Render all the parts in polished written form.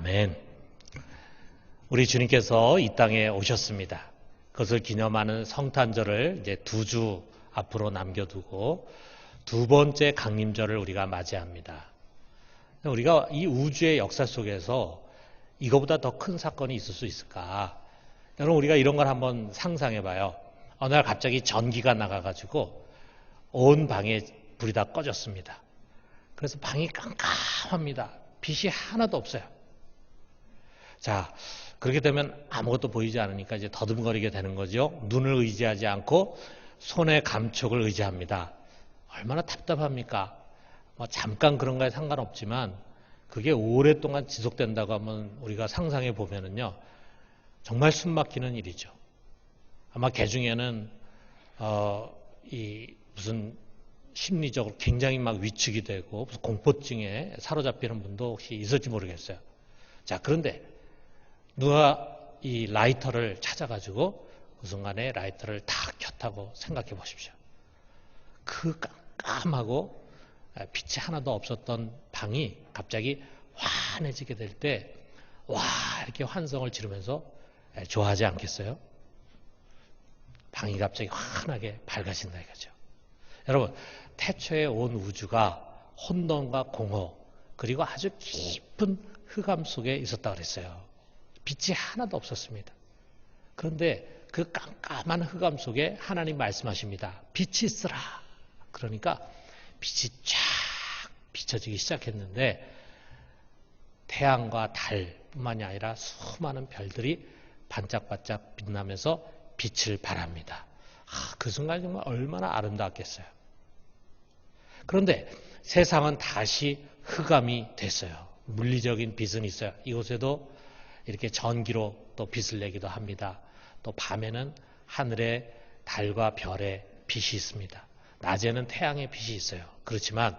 아멘. 우리 주님께서 이 땅에 오셨습니다. 그것을 기념하는 성탄절을 이제 2주 앞으로 남겨두고 두 번째 강림절을 우리가 맞이합니다. 우리가 이 우주의 역사 속에서 이거보다 더 큰 사건이 있을 수 있을까? 여러분, 우리가 이런 걸 한번 상상해 봐요. 어느 날 갑자기 전기가 나가가지고 온 방에 불이 다 꺼졌습니다. 그래서 방이 깜깜합니다. 빛이 하나도 없어요. 자, 그렇게 되면 아무것도 보이지 않으니까 이제 더듬거리게 되는 거죠. 눈을 의지하지 않고 손의 감촉을 의지합니다. 얼마나 답답합니까? 잠깐 그런 거에 상관없지만 그게 오랫동안 지속된다고 하면 우리가 상상해 보면은요, 정말 숨막히는 일이죠. 아마 개 중에는 무슨 심리적으로 굉장히 막 위축이 되고 무슨 공포증에 사로잡히는 분도 혹시 있을지 모르겠어요. 자, 그런데 누가 이 라이터를 찾아가지고 그 순간에 라이터를 탁 켰다고 생각해 보십시오. 그 깜깜하고 빛이 하나도 없었던 방이 갑자기 환해지게 될 때, 와, 이렇게 환성을 지르면서 좋아하지 않겠어요? 방이 갑자기 환하게 밝아진다 이거죠. 여러분, 태초에 온 우주가 혼돈과 공허 그리고 아주 깊은 흑암 속에 있었다 그랬어요. 빛이 하나도 없었습니다. 그런데 그 깜깜한 흑암 속에 하나님 말씀하십니다. 빛이 있으라. 그러니까 빛이 쫙 비춰지기 시작했는데 태양과 달뿐만이 아니라 수많은 별들이 반짝반짝 빛나면서 빛을 발합니다. 그 순간 정말 얼마나 아름다웠겠어요. 그런데 세상은 다시 흑암이 됐어요. 물리적인 빛은 있어요. 이곳에도 이렇게 전기로 또 빛을 내기도 합니다. 또 밤에는 하늘에 달과 별의 빛이 있습니다. 낮에는 태양의 빛이 있어요. 그렇지만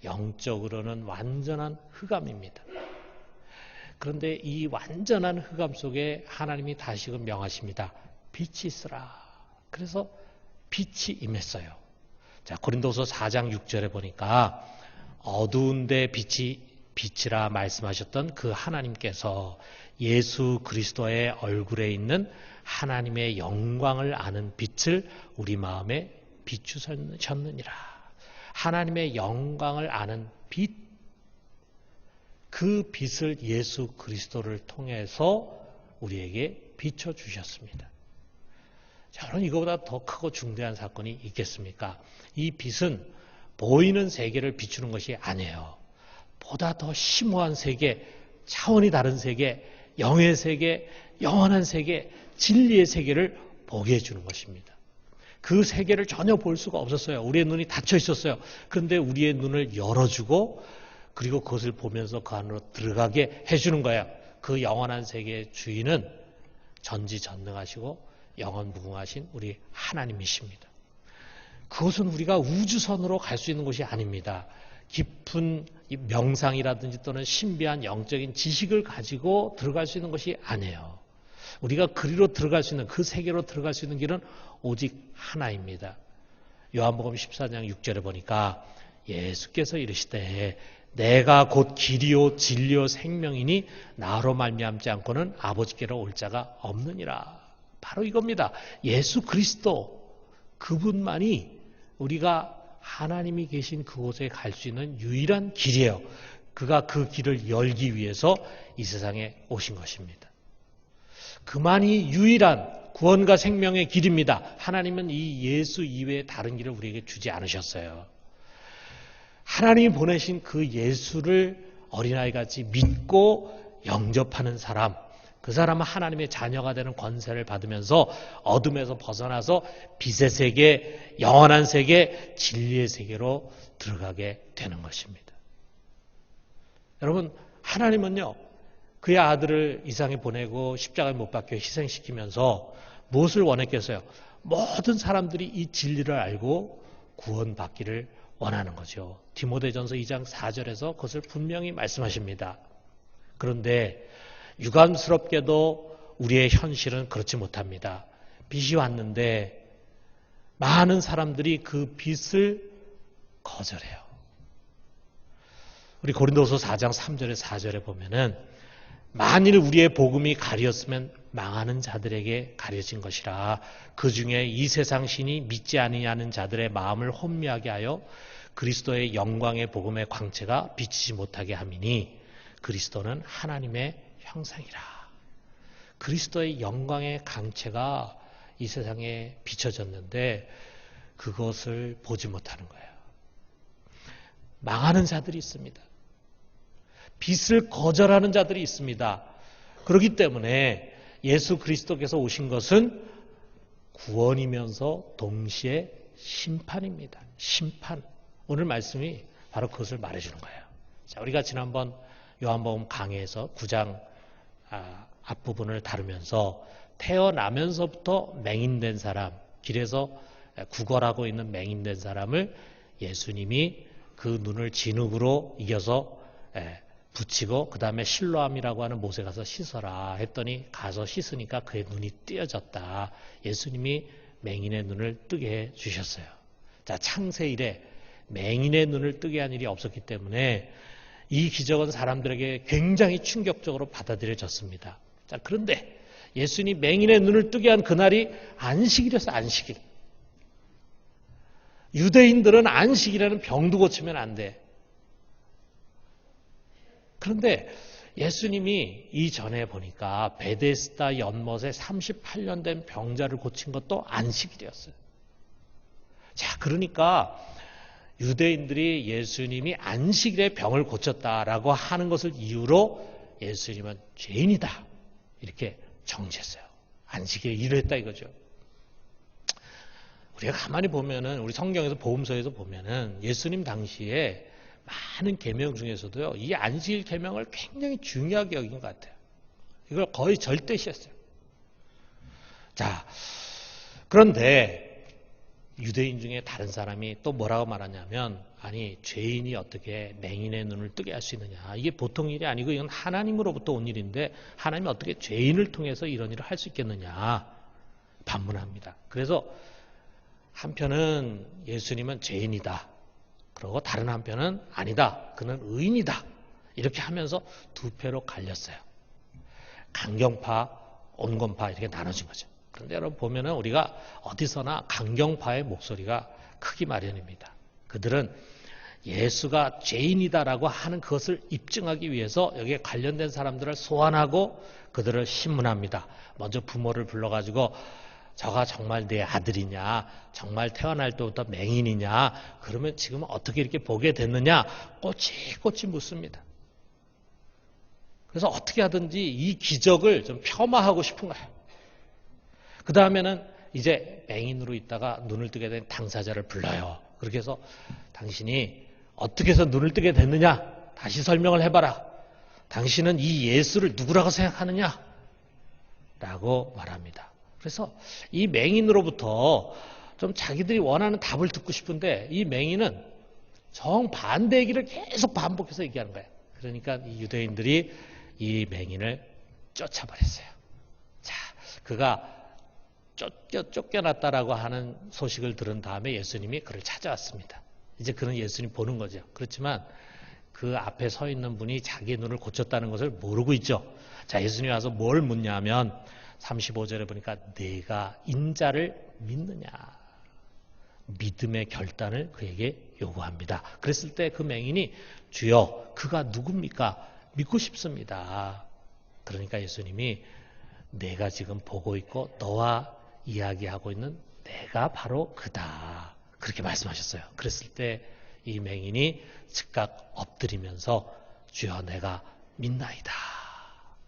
영적으로는 완전한 흑암입니다. 그런데 이 완전한 흑암 속에 하나님이 다시금 명하십니다. 빛이 있으라. 그래서 빛이 임했어요. 자, 고린도서 4장 6절에 보니까 어두운 데 빛이라 말씀하셨던 그 하나님께서 예수 그리스도의 얼굴에 있는 하나님의 영광을 아는 빛을 우리 마음에 비추셨느니라. 하나님의 영광을 아는 빛, 그 빛을 예수 그리스도를 통해서 우리에게 비춰주셨습니다. 자, 여러분, 이거보다 더 크고 중대한 사건이 있겠습니까? 이 빛은 보이는 세계를 비추는 것이 아니에요. 보다 더 심오한 세계, 차원이 다른 세계, 영의 세계, 영원한 세계, 진리의 세계를 보게 해주는 것입니다. 그 세계를 전혀 볼 수가 없었어요. 우리의 눈이 닫혀 있었어요. 그런데 우리의 눈을 열어주고 그리고 그것을 보면서 그 안으로 들어가게 해주는 거예요. 그 영원한 세계의 주인은 전지전능하시고 영원무궁하신 우리 하나님이십니다. 그것은 우리가 우주선으로 갈 수 있는 곳이 아닙니다. 깊은 명상이라든지 또는 신비한 영적인 지식을 가지고 들어갈 수 있는 것이 아니에요. 우리가 그리로 들어갈 수 있는, 그 세계로 들어갈 수 있는 길은 오직 하나입니다. 요한복음 14장 6절에 보니까 예수께서 이르시되 내가 곧 길이요 진리요 생명이니 나로 말미암지 않고는 아버지께로 올 자가 없느니라. 바로 이겁니다. 예수 그리스도, 그분만이 우리가 하나님이 계신 그곳에 갈 수 있는 유일한 길이에요. 그가 그 길을 열기 위해서 이 세상에 오신 것입니다. 그만이 유일한 구원과 생명의 길입니다. 하나님은 이 예수 이외에 다른 길을 우리에게 주지 않으셨어요. 하나님이 보내신 그 예수를 어린아이같이 믿고 영접하는 사람, 그 사람은 하나님의 자녀가 되는 권세를 받으면서 어둠에서 벗어나서 빛의 세계, 영원한 세계, 진리의 세계로 들어가게 되는 것입니다. 여러분, 하나님은요, 그의 아들을 이 세상에 보내고 십자가에 못 박혀 희생시키면서 무엇을 원했겠어요? 모든 사람들이 이 진리를 알고 구원받기를 원하는 거죠. 디모데전서 2장 4절에서 그것을 분명히 말씀하십니다. 그런데 유감스럽게도 우리의 현실은 그렇지 못합니다. 빛이 왔는데 많은 사람들이 그 빛을 거절해요. 우리 고린도서 4장 3절에 4절에 보면은 만일 우리의 복음이 가렸으면 망하는 자들에게 가려진 것이라. 그 중에 이 세상 신이 믿지 아니하는 자들의 마음을 혼미하게 하여 그리스도의 영광의 복음의 광채가 비치지 못하게 함이니 그리스도는 하나님의 형상이라. 그리스도의 영광의 광채가 이 세상에 비춰졌는데 그것을 보지 못하는 거예요. 망하는 자들이 있습니다. 빛을 거절하는 자들이 있습니다. 그렇기 때문에 예수 그리스도께서 오신 것은 구원이면서 동시에 심판입니다. 심판. 오늘 말씀이 바로 그것을 말해주는 거예요. 자, 우리가 지난번 요한복음 강해에서 9장 앞부분을 다루면서 태어나면서부터 맹인된 사람, 길에서 구걸하고 있는 맹인된 사람을 예수님이 그 눈을 진흙으로 이겨서 붙이고 그 다음에 실로암이라고 하는 못에 가서 씻어라 했더니 가서 씻으니까 그의 눈이 띄어졌다. 예수님이 맹인의 눈을 뜨게 해 주셨어요. 자, 창세 이래 맹인의 눈을 뜨게 한 일이 없었기 때문에 이 기적은 사람들에게 굉장히 충격적으로 받아들여졌습니다. 자, 그런데 예수님이 맹인의 눈을 뜨게 한 그날이 안식일이었어요. 안식일. 유대인들은 안식일에는 병도 고치면 안 돼. 그런데 예수님이 이전에 보니까 베데스다 연못에 38년 된 병자를 고친 것도 안식일이었어요. 자, 그러니까 유대인들이 예수님이 안식일에 병을 고쳤다라고 하는 것을 이유로 예수님은 죄인이다 이렇게 정죄했어요. 안식일에 일을 했다 이거죠. 우리가 가만히 보면은 우리 성경에서 복음서에서 보면은 예수님 당시에 많은 계명 중에서도요, 이 안식일 계명을 굉장히 중요하게 여긴 것 같아요. 이걸 거의 절대시했어요. 자, 그런데 유대인 중에 다른 사람이 또 뭐라고 말하냐면, 아니 죄인이 어떻게 맹인의 눈을 뜨게 할 수 있느냐. 이게 보통 일이 아니고 이건 하나님으로부터 온 일인데 하나님이 어떻게 죄인을 통해서 이런 일을 할 수 있겠느냐 반문합니다. 그래서 한편은 예수님은 죄인이다. 그리고 다른 한편은 아니다. 그는 의인이다. 이렇게 하면서 두 패로 갈렸어요. 강경파, 온건파 이렇게 나눠진 거죠. 그런데 여러분 보면은 우리가 어디서나 강경파의 목소리가 크기 마련입니다. 그들은 예수가 죄인이다라고 하는 그것을 입증하기 위해서 여기에 관련된 사람들을 소환하고 그들을 신문합니다. 먼저 부모를 불러가지고 저가 정말 내 아들이냐, 정말 태어날 때부터 맹인이냐, 그러면 지금 어떻게 이렇게 보게 됐느냐, 꼬치꼬치 묻습니다. 그래서 어떻게 하든지 이 기적을 좀 폄하하고 싶은 거예요. 그 다음에는 이제 맹인으로 있다가 눈을 뜨게 된 당사자를 불러요. 그렇게 해서 당신이 어떻게 해서 눈을 뜨게 됐느냐, 다시 설명을 해봐라. 당신은 이 예수를 누구라고 생각하느냐? 라고 말합니다. 그래서 이 맹인으로부터 좀 자기들이 원하는 답을 듣고 싶은데 이 맹인은 정반대 얘기를 계속 반복해서 얘기하는 거예요. 그러니까 이 유대인들이 이 맹인을 쫓아버렸어요. 자, 그가 쫓겨났다라고 하는 소식을 들은 다음에 예수님이 그를 찾아왔습니다. 이제 그는 예수님 보는 거죠. 그렇지만 그 앞에 서 있는 분이 자기의 눈을 고쳤다는 것을 모르고 있죠. 자, 예수님이 와서 뭘 묻냐면 35절에 보니까 내가 인자를 믿느냐. 믿음의 결단을 그에게 요구합니다. 그랬을 때 그 맹인이 주여 그가 누굽니까? 믿고 싶습니다. 그러니까 예수님이 내가 지금 보고 있고 너와 이야기하고 있는 내가 바로 그다. 그렇게 말씀하셨어요. 그랬을 때 이 맹인이 즉각 엎드리면서 주여 내가 믿나이다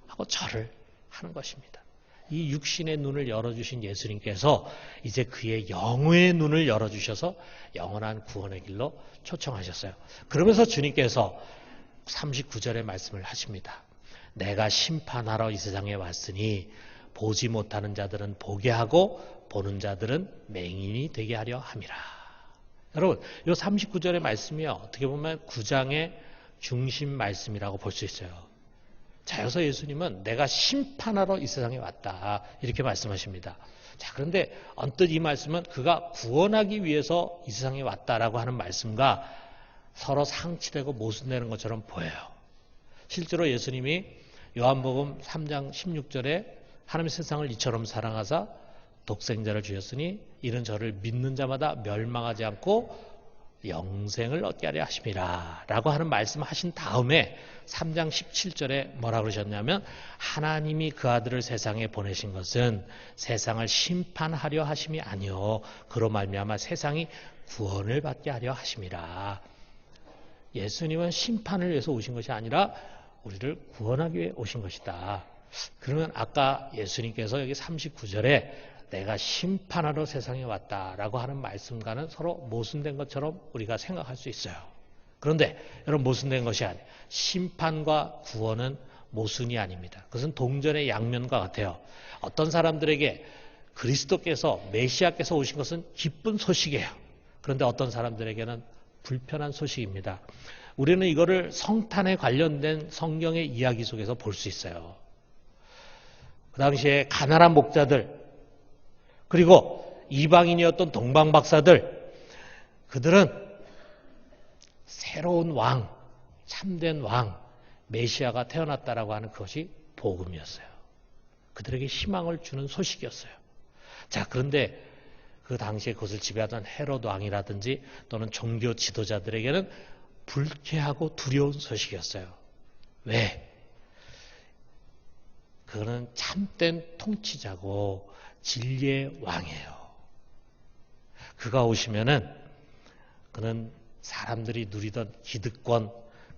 하고 절을 하는 것입니다. 이 육신의 눈을 열어주신 예수님께서 이제 그의 영의 눈을 열어주셔서 영원한 구원의 길로 초청하셨어요. 그러면서 주님께서 39절의 말씀을 하십니다. 내가 심판하러 이 세상에 왔으니 보지 못하는 자들은 보게 하고 보는 자들은 맹인이 되게 하려 함이라. 여러분, 이 39절의 말씀이요, 어떻게 보면 9장의 중심 말씀이라고 볼 수 있어요. 자, 여기서 예수님은 내가 심판하러 이 세상에 왔다 이렇게 말씀하십니다. 자, 그런데 언뜻 이 말씀은 그가 구원하기 위해서 이 세상에 왔다라고 하는 말씀과 서로 상치되고 모순되는 것처럼 보여요. 실제로 예수님이 요한복음 3장 16절에 하나님 세상을 이처럼 사랑하사 독생자를 주셨으니 이는 저를 믿는 자마다 멸망하지 않고 영생을 얻게 하려 하심이라 라고 하는 말씀을 하신 다음에 3장 17절에 뭐라 그러셨냐면 하나님이 그 아들을 세상에 보내신 것은 세상을 심판하려 하심이 아니요 그로 말미암아 세상이 구원을 받게 하려 하심이라. 예수님은 심판을 위해서 오신 것이 아니라 우리를 구원하기 위해 오신 것이다. 그러면 아까 예수님께서 여기 39절에 내가 심판하러 세상에 왔다라고 하는 말씀과는 서로 모순된 것처럼 우리가 생각할 수 있어요. 그런데 여러분 모순된 것이 아니에요. 심판과 구원은 모순이 아닙니다. 그것은 동전의 양면과 같아요. 어떤 사람들에게 그리스도께서 메시아께서 오신 것은 기쁜 소식이에요. 그런데 어떤 사람들에게는 불편한 소식입니다. 우리는 이거를 성탄에 관련된 성경의 이야기 속에서 볼 수 있어요. 그 당시에 가난한 목자들 그리고 이방인이었던 동방박사들 그들은 새로운 왕, 참된 왕, 메시아가 태어났다라고 하는 그것이 복음이었어요. 그들에게 희망을 주는 소식이었어요. 자, 그런데 그 당시에 그것을 지배하던 헤롯 왕이라든지 또는 종교 지도자들에게는 불쾌하고 두려운 소식이었어요. 왜? 그는 참된 통치자고 진리의 왕이에요. 그가 오시면은 그는 사람들이 누리던 기득권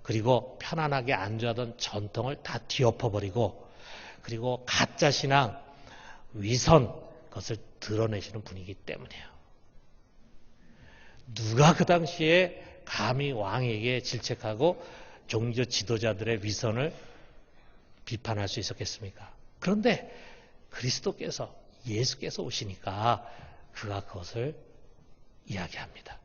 그리고 편안하게 안주하던 전통을 다 뒤엎어버리고 그리고 가짜 신앙, 위선 그것을 드러내시는 분이기 때문이에요. 누가 그 당시에 감히 왕에게 질책하고 종교 지도자들의 위선을 비판할 수 있었겠습니까? 그런데 그리스도께서 예수께서 오시니까 그가 그것을 이야기합니다.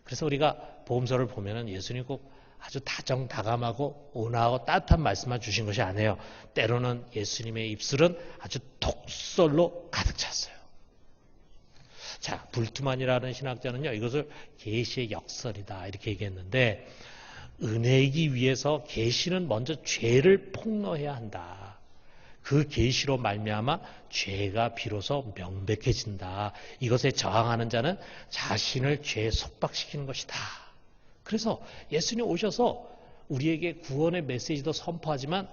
그래서 우리가 복음서를 보면은 예수님 꼭 아주 다정다감하고 온화하고 따뜻한 말씀만 주신 것이 아니에요. 때로는 예수님의 입술은 아주 독설로 가득 찼어요. 자, 불투만이라는 신학자는요, 이것을 계시의 역설이다 이렇게 얘기했는데 은혜이기 위해서 계시는 먼저 죄를 폭로해야 한다. 그 계시로 말미암아 죄가 비로소 명백해진다. 이것에 저항하는 자는 자신을 죄에 속박시키는 것이다. 그래서 예수님 오셔서 우리에게 구원의 메시지도 선포하지만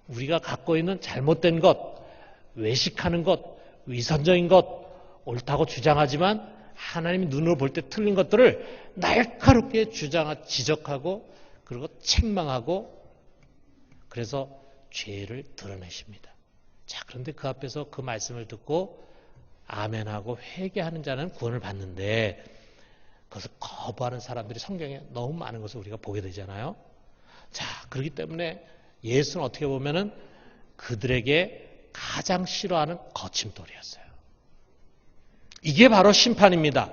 우리가 갖고 있는 잘못된 것, 외식하는 것, 위선적인 것, 옳다고 주장하지만 하나님이 눈으로 볼 때 틀린 것들을 날카롭게 지적하고 그리고 책망하고 그래서 죄를 드러내십니다. 자, 그런데 그 앞에서 그 말씀을 듣고 아멘하고 회개하는 자는 구원을 받는데 그것을 거부하는 사람들이 성경에 너무 많은 것을 우리가 보게 되잖아요. 자, 그렇기 때문에 예수는 어떻게 보면은 그들에게 가장 싫어하는 거침돌이었어요. 이게 바로 심판입니다.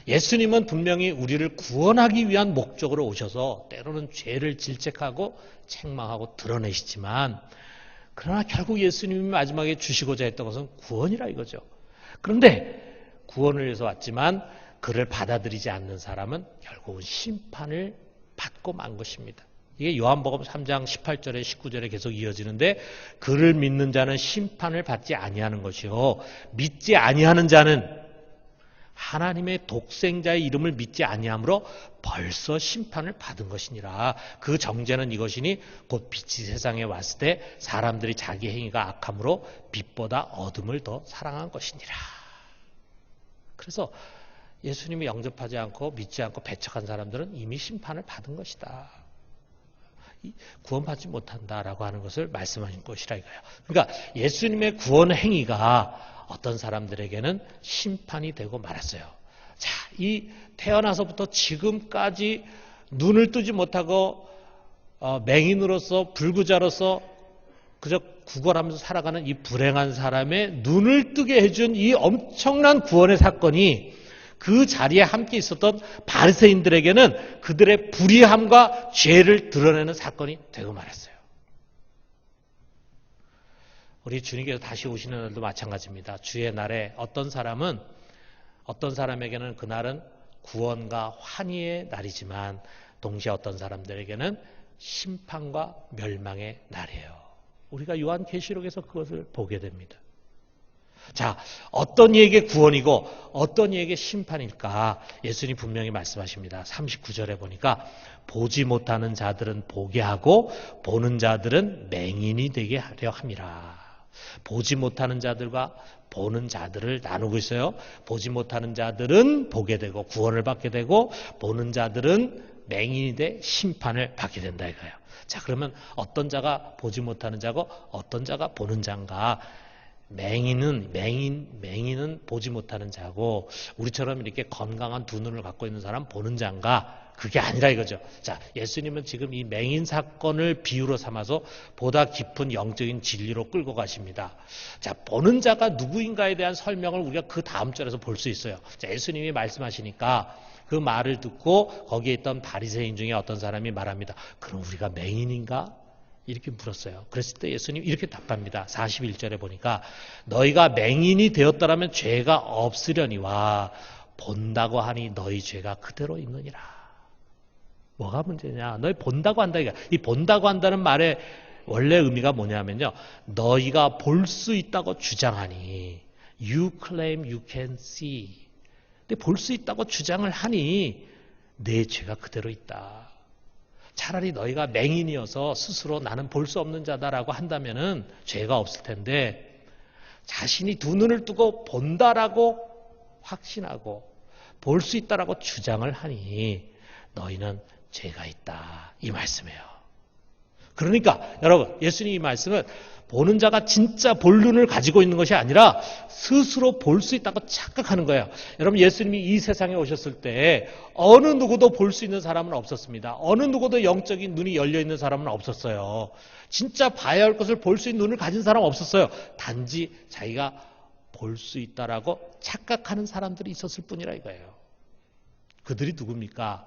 예수님은 분명히 우리를 구원하기 위한 목적으로 오셔서 때로는 죄를 질책하고 책망하고 드러내시지만 그러나 결국 예수님이 마지막에 주시고자 했던 것은 구원이라 이거죠. 그런데 구원을 위해서 왔지만 그를 받아들이지 않는 사람은 결국은 심판을 받고 만 것입니다. 이게 요한복음 3장 18절에 19절에 계속 이어지는데 그를 믿는 자는 심판을 받지 아니하는 것이요 믿지 아니하는 자는 하나님의 독생자의 이름을 믿지 아니함으로 벌써 심판을 받은 것이니라. 그 정죄는 이것이니 곧 빛이 세상에 왔을 때 사람들이 자기 행위가 악함으로 빛보다 어둠을 더 사랑한 것이니라. 그래서 예수님이 영접하지 않고 믿지 않고 배척한 사람들은 이미 심판을 받은 것이다. 구원받지 못한다라고 하는 것을 말씀하신 것이라 이거예요. 그러니까 예수님의 구원 행위가 어떤 사람들에게는 심판이 되고 말았어요. 자, 이 태어나서부터 지금까지 눈을 뜨지 못하고 맹인으로서 불구자로서 그저 구걸하면서 살아가는 이 불행한 사람의 눈을 뜨게 해준 이 엄청난 구원의 사건이 그 자리에 함께 있었던 바리새인들에게는 그들의 불의함과 죄를 드러내는 사건이 되고 말았어요. 우리 주님께서 다시 오시는 날도 마찬가지입니다. 주의 날에 어떤 사람에게는 그날은 구원과 환희의 날이지만 동시에 어떤 사람들에게는 심판과 멸망의 날이에요. 우리가 요한계시록에서 그것을 보게 됩니다. 자, 어떤 이에게 구원이고 어떤 이에게 심판일까? 예수님이 분명히 말씀하십니다. 39절에 보니까 보지 못하는 자들은 보게 하고 보는 자들은 맹인이 되게 하려 함이라. 보지 못하는 자들과 보는 자들을 나누고 있어요. 보지 못하는 자들은 보게 되고 구원을 받게 되고 보는 자들은 맹인이 돼 심판을 받게 된다 이거예요. 자, 그러면 어떤 자가 보지 못하는 자고 어떤 자가 보는 자인가? 맹인은 보지 못하는 자고 우리처럼 이렇게 건강한 두 눈을 갖고 있는 사람 보는 자인가? 그게 아니라 이거죠. 자, 예수님은 지금 이 맹인 사건을 비유로 삼아서 보다 깊은 영적인 진리로 끌고 가십니다. 자, 보는 자가 누구인가에 대한 설명을 우리가 그 다음 절에서 볼 수 있어요. 자, 예수님이 말씀하시니까 그 말을 듣고 거기에 있던 바리새인 중에 어떤 사람이 말합니다. 그럼 우리가 맹인인가? 이렇게 물었어요. 그랬을 때 예수님 이렇게 답합니다. 41절에 보니까 너희가 맹인이 되었더라면 죄가 없으려니와 본다고 하니 너희 죄가 그대로 있느니라. 뭐가 문제냐? 너희 본다고 한다. 이 본다고 한다는 말의 원래 의미가 뭐냐면요. 너희가 볼 수 있다고 주장하니 You claim you can see. 근데 볼 수 있다고 주장을 하니 내 죄가 그대로 있다. 차라리 너희가 맹인이어서 스스로 나는 볼 수 없는 자다라고 한다면은 죄가 없을 텐데 자신이 두 눈을 뜨고 본다라고 확신하고 볼 수 있다라고 주장을 하니 너희는 죄가 있다. 이 말씀이에요. 그러니까 여러분 예수님 이 말씀은 보는 자가 진짜 볼 눈을 가지고 있는 것이 아니라 스스로 볼 수 있다고 착각하는 거예요. 여러분 예수님이 이 세상에 오셨을 때 어느 누구도 볼 수 있는 사람은 없었습니다. 어느 누구도 영적인 눈이 열려있는 사람은 없었어요. 진짜 봐야 할 것을 볼 수 있는 눈을 가진 사람은 없었어요. 단지 자기가 볼 수 있다라고 착각하는 사람들이 있었을 뿐이라 이거예요. 그들이 누굽니까?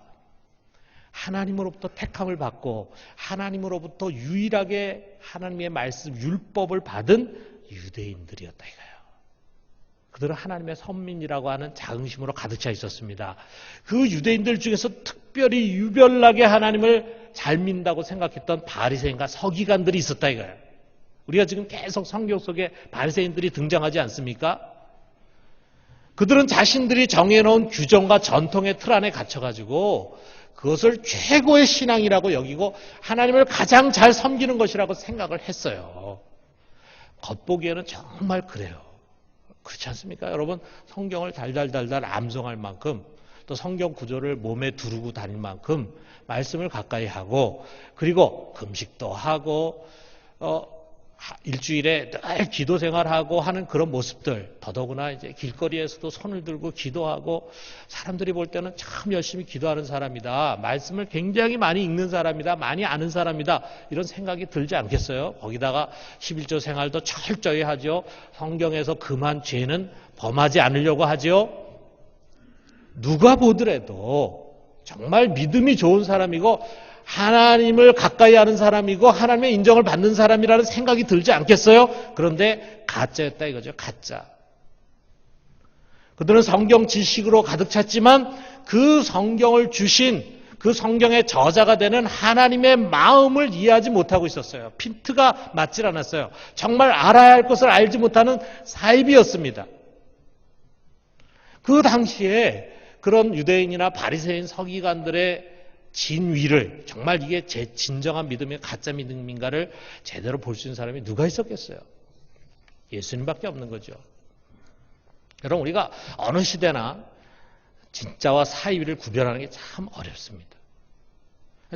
하나님으로부터 택함을 받고 하나님으로부터 유일하게 하나님의 말씀 율법을 받은 유대인들이었다 이거예요. 그들은 하나님의 선민이라고 하는 자긍심으로 가득 차 있었습니다. 그 유대인들 중에서 특별히 유별나게 하나님을 잘 믿는다고 생각했던 바리새인과 서기관들이 있었다 이거예요. 우리가 지금 계속 성경 속에 바리새인들이 등장하지 않습니까? 그들은 자신들이 정해놓은 규정과 전통의 틀 안에 갇혀가지고 그것을 최고의 신앙이라고 여기고 하나님을 가장 잘 섬기는 것이라고 생각을 했어요. 겉보기에는 정말 그래요. 그렇지 않습니까? 여러분 성경을 달달달달 암송할 만큼 또 성경 구조를 몸에 두르고 다닐 만큼 말씀을 가까이 하고 그리고 금식도 하고 일주일에 늘 기도 생활하고 하는 그런 모습들 더더구나 이제 길거리에서도 손을 들고 기도하고 사람들이 볼 때는 참 열심히 기도하는 사람이다. 말씀을 굉장히 많이 읽는 사람이다. 많이 아는 사람이다. 이런 생각이 들지 않겠어요? 거기다가 11조 생활도 철저히 하죠. 성경에서 금한 죄는 범하지 않으려고 하죠. 누가 보더라도 정말 믿음이 좋은 사람이고 하나님을 가까이 하는 사람이고 하나님의 인정을 받는 사람이라는 생각이 들지 않겠어요? 그런데 가짜였다 이거죠. 가짜. 그들은 성경 지식으로 가득 찼지만 그 성경을 주신 그 성경의 저자가 되는 하나님의 마음을 이해하지 못하고 있었어요. 핀트가 맞질 않았어요. 정말 알아야 할 것을 알지 못하는 사입이었습니다. 그 당시에 그런 유대인이나 바리새인 서기관들의 진위를 정말 이게 제 진정한 믿음이 가짜 믿음인가를 제대로 볼 수 있는 사람이 누가 있었겠어요? 예수님밖에 없는 거죠. 여러분 우리가 어느 시대나 진짜와 사이비를 구별하는 게 참 어렵습니다.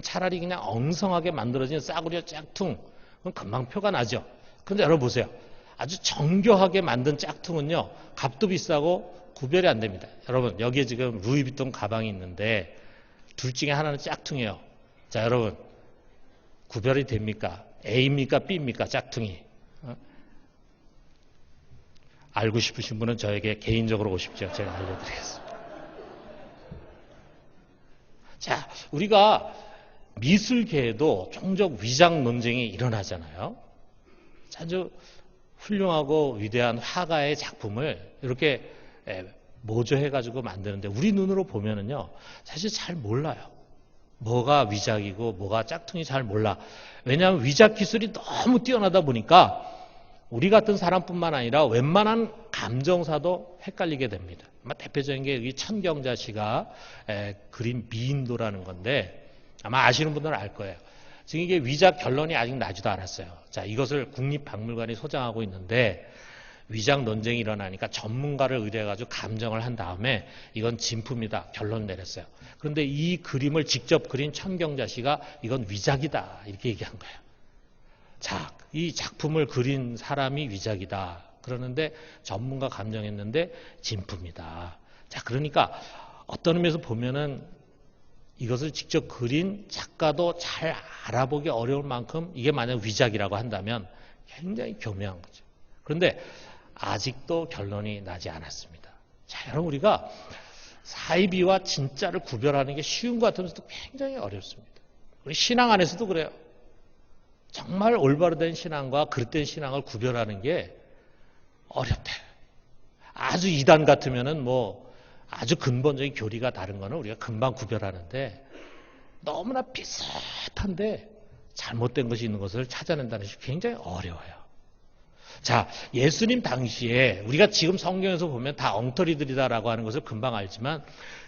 차라리 그냥 엉성하게 만들어진 싸구려 짝퉁 그건 금방 표가 나죠. 그런데 여러분 보세요. 아주 정교하게 만든 짝퉁은요. 값도 비싸고 구별이 안 됩니다. 여러분 여기에 지금 루이비통 가방이 있는데 둘 중에 하나는 짝퉁이에요. 자, 여러분 구별이 됩니까? A입니까? B입니까? 짝퉁이. 알고 싶으신 분은 저에게 개인적으로 오십시오. 제가 알려드리겠습니다. 자, 우리가 미술계에도 종종 위장 논쟁이 일어나잖아요. 아주 훌륭하고 위대한 화가의 작품을 이렇게 모조해가지고 만드는데 우리 눈으로 보면은요 사실 잘 몰라요. 뭐가 위작이고 뭐가 짝퉁이 잘 몰라. 왜냐하면 위작 기술이 너무 뛰어나다 보니까 우리 같은 사람뿐만 아니라 웬만한 감정사도 헷갈리게 됩니다. 아마 대표적인 게 여기 천경자씨가 그린 미인도라는 건데 아마 아시는 분들은 알 거예요. 지금 이게 위작 결론이 아직 나지도 않았어요. 자, 이것을 국립박물관이 소장하고 있는데 위작 논쟁이 일어나니까 전문가를 의뢰해가지고 감정을 한 다음에 이건 진품이다 결론 내렸어요. 그런데 이 그림을 직접 그린 천경자씨가 이건 위작이다 이렇게 얘기한 거예요. 자, 이 작품을 그린 사람이 위작이다. 그러는데 전문가 감정했는데 진품이다. 자, 그러니까 어떤 의미에서 보면은 이것을 직접 그린 작가도 잘 알아보기 어려울 만큼 이게 만약 위작이라고 한다면 굉장히 교묘한 거죠. 그런데 아직도 결론이 나지 않았습니다. 자, 여러분 우리가 사이비와 진짜를 구별하는 게 쉬운 것 같으면서도 굉장히 어렵습니다. 우리 신앙 안에서도 그래요. 정말 올바로 된 신앙과 그릇된 신앙을 구별하는 게 어렵다. 아주 이단 같으면은 뭐 아주 근본적인 교리가 다른 거는 우리가 금방 구별하는데 너무나 비슷한데 잘못된 것이 있는 것을 찾아낸다는 것이 굉장히 어려워요. 자, 예수님 당시에 우리가 지금 성경에서 보면 다 엉터리들이다라고 하는 것을 금방 알지만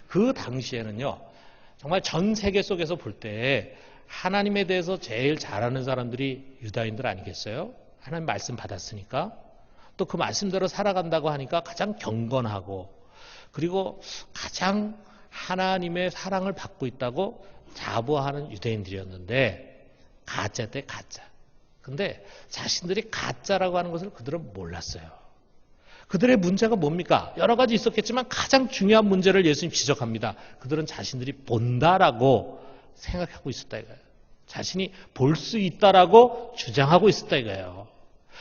그 당시에는요. 정말 전 세계 속에서 볼 때 하나님에 대해서 제일 잘하는 사람들이 유다인들 아니겠어요? 하나님 말씀 받았으니까. 또 그 말씀대로 살아간다고 하니까 가장 경건하고 그리고 가장 하나님의 사랑을 받고 있다고 자부하는 유대인들이었는데 가짜 때 가짜. 근데 자신들이 가짜라고 하는 것을 그들은 몰랐어요. 그들의 문제가 뭡니까? 여러 가지 있었겠지만 가장 중요한 문제를 예수님 지적합니다. 그들은 자신들이 본다라고 생각하고 있었다 이거예요. 자신이 볼 수 있다라고 주장하고 있었다 이거예요.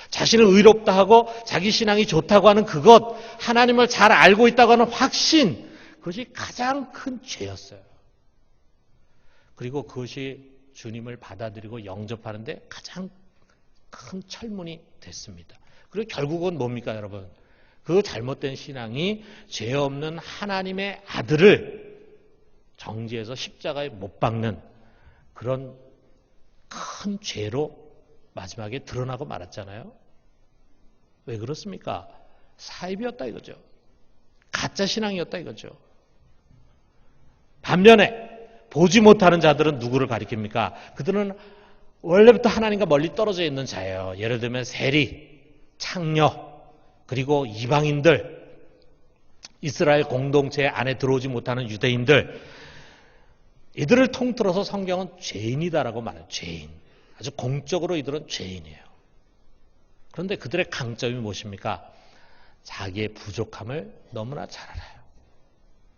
자신을 의롭다 하고 자기 신앙이 좋다고 하는 그것, 하나님을 잘 알고 있다고 하는 확신, 그것이 가장 큰 죄였어요. 그리고 그것이 주님을 받아들이고 영접하는데 가장 큰 철문이 됐습니다. 그리고 결국은 뭡니까 여러분? 그 잘못된 신앙이 죄 없는 하나님의 아들을 정죄해서 십자가에 못 박는 그런 큰 죄로 마지막에 드러나고 말았잖아요. 왜 그렇습니까? 사입이었다 이거죠. 가짜 신앙이었다 이거죠. 반면에 보지 못하는 자들은 누구를 가리킵니까? 그들은 원래부터 하나님과 멀리 떨어져 있는 자예요. 예를 들면 세리, 창녀, 그리고 이방인들, 이스라엘 공동체 안에 들어오지 못하는 유대인들, 이들을 통틀어서 성경은 죄인이다라고 말해요. 죄인. 아주 공적으로 이들은 죄인이에요. 그런데 그들의 강점이 무엇입니까? 자기의 부족함을 너무나 잘 알아요.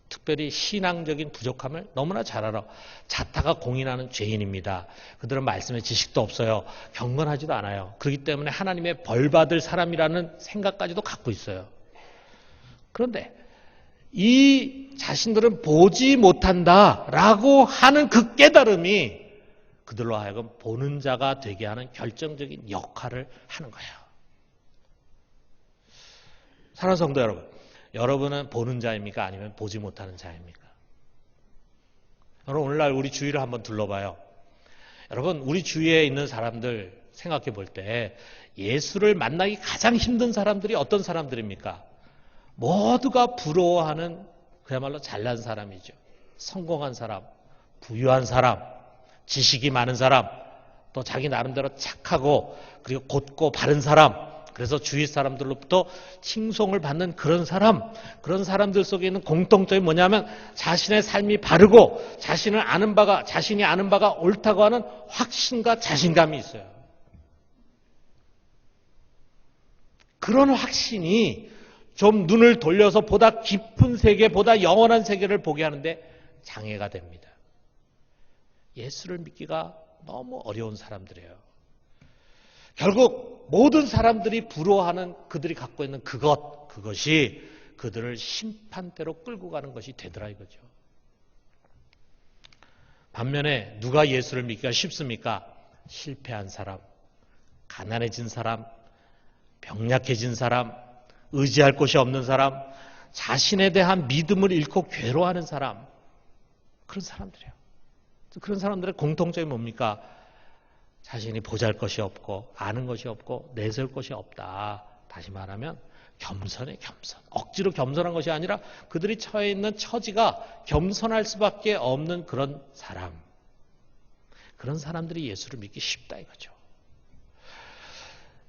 특별히 신앙적인 부족함을 너무나 잘 알아. 자타가 공인하는 죄인입니다. 그들은 말씀의 지식도 없어요. 경건하지도 않아요. 그렇기 때문에 하나님의 벌받을 사람이라는 생각까지도 갖고 있어요. 그런데 이 자신들은 보지 못한다라고 하는 그 깨달음이 그들로 하여금 보는 자가 되게 하는 결정적인 역할을 하는 거예요. 사랑하는 성도 여러분, 여러분은 보는 자입니까? 아니면 보지 못하는 자입니까? 여러분 오늘날 우리 주위를 한번 둘러봐요. 여러분 우리 주위에 있는 사람들 생각해 볼 때 예수를 만나기 가장 힘든 사람들이 어떤 사람들입니까? 모두가 부러워하는 그야말로 잘난 사람이죠. 성공한 사람, 부유한 사람, 지식이 많은 사람, 또 자기 나름대로 착하고 그리고 곧고 바른 사람, 그래서 주위 사람들로부터 칭송을 받는 그런 사람, 그런 사람들 속에 있는 공통점이 뭐냐면 자신의 삶이 바르고 자신이 아는 바가 옳다고 하는 확신과 자신감이 있어요. 그런 확신이 좀 눈을 돌려서 보다 깊은 세계, 보다 영원한 세계를 보게 하는데 장애가 됩니다. 예수를 믿기가 너무 어려운 사람들이에요. 결국 모든 사람들이 부러워하는 그들이 갖고 있는 그것이 그들을 심판대로 끌고 가는 것이 되더라 이거죠. 반면에 누가 예수를 믿기가 쉽습니까? 실패한 사람, 가난해진 사람, 병약해진 사람, 의지할 곳이 없는 사람, 자신에 대한 믿음을 잃고 괴로워하는 사람, 그런 사람들이에요. 그런 사람들의 공통점이 뭡니까? 자신이 보잘것이 없고 아는 것이 없고 내세울 것이 없다. 다시 말하면 겸손해, 겸손. 억지로 겸손한 것이 아니라 그들이 처해 있는 처지가 겸손할 수밖에 없는 그런 사람. 그런 사람들이 예수를 믿기 쉽다 이거죠.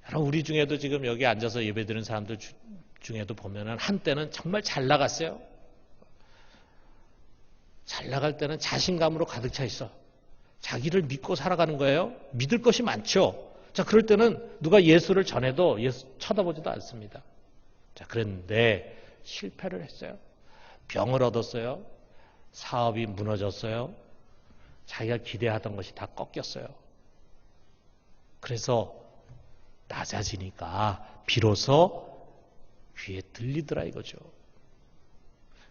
여러분, 우리 중에도 지금 여기 앉아서 예배드리는 사람들 중에도 보면은 한때는 정말 잘 나갔어요. 잘 나갈 때는 자신감으로 가득 차 있어. 자기를 믿고 살아가는 거예요. 믿을 것이 많죠. 자, 그럴 때는 누가 예수를 전해도 예수 쳐다보지도 않습니다. 자, 그랬는데 실패를 했어요. 병을 얻었어요. 사업이 무너졌어요. 자기가 기대하던 것이 다 꺾였어요. 그래서 낮아지니까 비로소 귀에 들리더라 이거죠.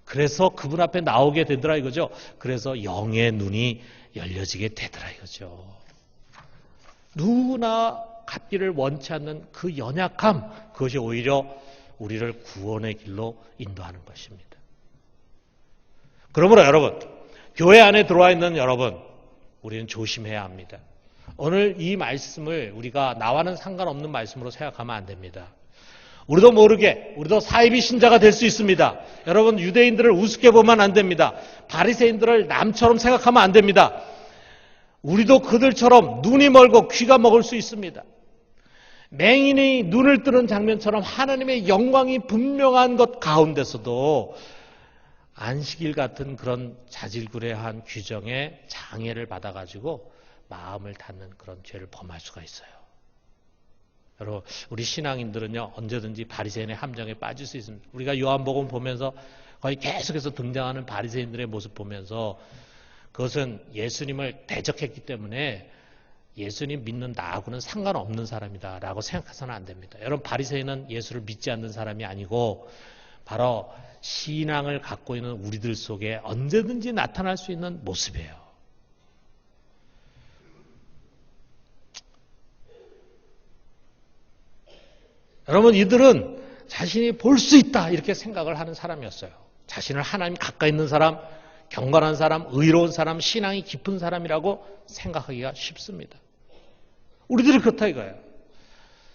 그래서 그분 앞에 나오게 되더라 이거죠. 그래서 영의 눈이 열려지게 되더라 이거죠. 누구나 갖기를 원치 않는 그 연약함, 그것이 오히려 우리를 구원의 길로 인도하는 것입니다. 그러므로 여러분, 교회 안에 들어와 있는 여러분, 우리는 조심해야 합니다. 오늘 이 말씀을 우리가 나와는 상관없는 말씀으로 생각하면 안 됩니다. 우리도 모르게 우리도 사이비 신자가 될 수 있습니다. 여러분, 유대인들을 우습게 보면 안 됩니다. 바리새인들을 남처럼 생각하면 안 됩니다. 우리도 그들처럼 눈이 멀고 귀가 먹을 수 있습니다. 맹인이 눈을 뜨는 장면처럼 하나님의 영광이 분명한 것 가운데서도 안식일 같은 그런 자질구레한 규정에 장애를 받아가지고 마음을 닫는 그런 죄를 범할 수가 있어요. 여러분, 우리 신앙인들은요, 언제든지 바리새인의 함정에 빠질 수 있습니다. 우리가 요한복음 보면서 거의 계속해서 등장하는 바리새인들의 모습 보면서 그것은 예수님을 대적했기 때문에 예수님 믿는 나하고는 상관없는 사람이다 라고 생각해서는 안 됩니다. 여러분, 바리새인은 예수를 믿지 않는 사람이 아니고 바로 신앙을 갖고 있는 우리들 속에 언제든지 나타날 수 있는 모습이에요. 여러분, 이들은 자신이 볼 수 있다 이렇게 생각을 하는 사람이었어요. 자신을 하나님 가까이 있는 사람, 경건한 사람, 의로운 사람, 신앙이 깊은 사람이라고 생각하기가 쉽습니다. 우리들이 그렇다 이거예요.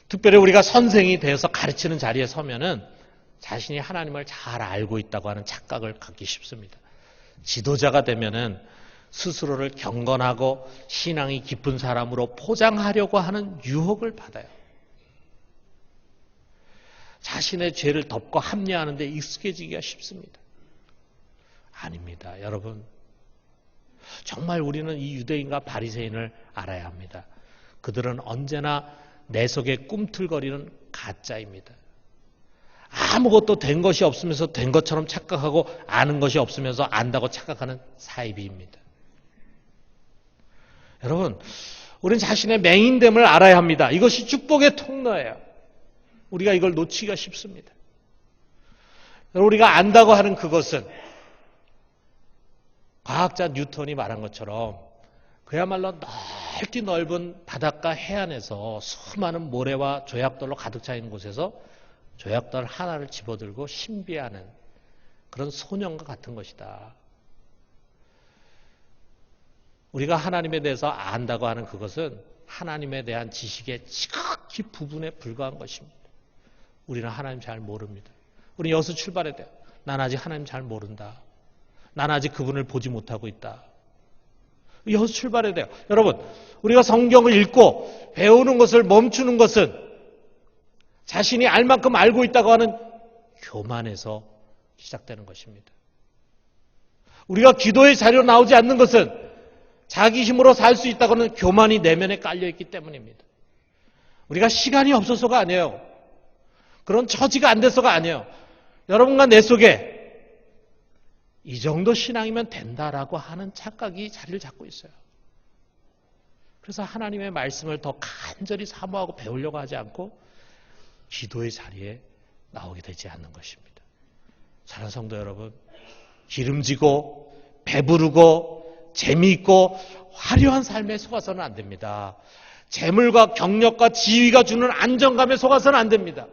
특별히 우리가 선생이 되어서 가르치는 자리에 서면은 자신이 하나님을 잘 알고 있다고 하는 착각을 갖기 쉽습니다. 지도자가 되면은 스스로를 경건하고 신앙이 깊은 사람으로 포장하려고 하는 유혹을 받아요. 자신의 죄를 덮고 합리화하는 데 익숙해지기가 쉽습니다. 아닙니다. 여러분, 정말 우리는 이 유대인과 바리새인을 알아야 합니다. 그들은 언제나 내 속에 꿈틀거리는 가짜입니다. 아무것도 된 것이 없으면서 된 것처럼 착각하고 아는 것이 없으면서 안다고 착각하는 사이비입니다. 여러분, 우리는 자신의 맹인됨을 알아야 합니다. 이것이 축복의 통로예요. 우리가 이걸 놓치기가 쉽습니다. 우리가 안다고 하는 그것은 과학자 뉴턴이 말한 것처럼 그야말로 넓디 넓은 바닷가 해안에서 수많은 모래와 조약돌로 가득 차 있는 곳에서 조약돌 하나를 집어들고 신비하는 그런 소년과 같은 것이다. 우리가 하나님에 대해서 안다고 하는 그것은 하나님에 대한 지식의 지극히 부분에 불과한 것입니다. 우리는 하나님 잘 모릅니다. 우리 여기서 출발해야 돼요. 난 아직 하나님 잘 모른다. 난 아직 그분을 보지 못하고 있다. 여기서 출발해야 돼요. 여러분, 우리가 성경을 읽고 배우는 것을 멈추는 것은 자신이 알 만큼 알고 있다고 하는 교만에서 시작되는 것입니다. 우리가 기도의 자리로 나오지 않는 것은 자기 힘으로 살 수 있다고 하는 교만이 내면에 깔려있기 때문입니다. 우리가 시간이 없어서가 아니에요. 그런 처지가 안 돼서가 아니에요. 여러분과 내 속에 이 정도 신앙이면 된다라고 하는 착각이 자리를 잡고 있어요. 그래서 하나님의 말씀을 더 간절히 사모하고 배우려고 하지 않고 기도의 자리에 나오게 되지 않는 것입니다. 사랑하는 성도 여러분, 기름지고 배부르고 재미있고 화려한 삶에 속아서는 안 됩니다. 재물과 경력과 지위가 주는 안정감에 속아서는 안 됩니다.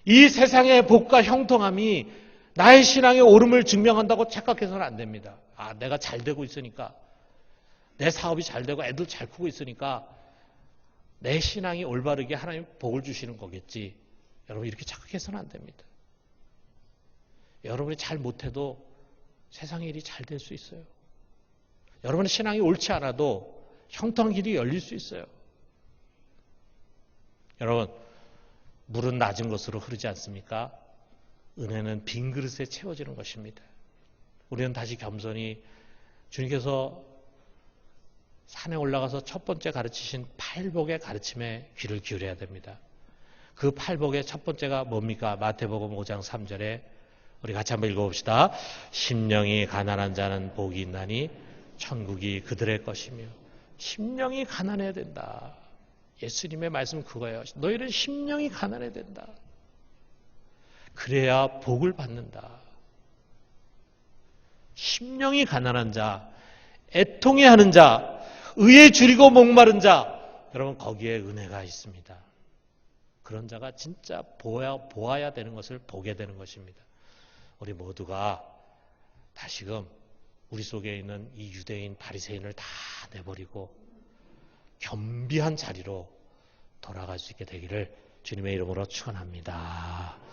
이 세상의 복과 형통함이 나의 신앙의 옳음을 증명한다고 착각해서는 안 됩니다. 아, 내가 잘 되고 있으니까, 내 사업이 잘 되고 애들 잘 크고 있으니까 내 신앙이 올바르게 하나님 복을 주시는 거겠지. 여러분 이렇게 착각해서는 안 됩니다. 여러분이 잘 못해도 세상의 일이 잘 될 수 있어요. 여러분의 신앙이 옳지 않아도 형통한 길이 열릴 수 있어요. 여러분, 물은 낮은 곳으로 흐르지 않습니까? 은혜는 빈 그릇에 채워지는 것입니다. 우리는 다시 겸손히 주님께서 산에 올라가서 첫 번째 가르치신 팔복의 가르침에 귀를 기울여야 됩니다. 그 팔복의 첫 번째가 뭡니까? 마태복음 5장 3절에 우리 같이 한번 읽어봅시다. 심령이 가난한 자는 복이 있나니 천국이 그들의 것이며. 심령이 가난해야 된다. 예수님의 말씀은 그거예요. 너희는 심령이 가난해야 된다. 그래야 복을 받는다. 심령이 가난한 자, 애통해하는 자, 의에 줄이고 목마른 자, 여러분 거기에 은혜가 있습니다. 그런 자가 진짜 보아야 되는 것을 보게 되는 것입니다. 우리 모두가 다시금 우리 속에 있는 이 유대인 바리새인을 다 내버리고 겸비한 자리로 돌아갈 수 있게 되기를 주님의 이름으로 축원합니다.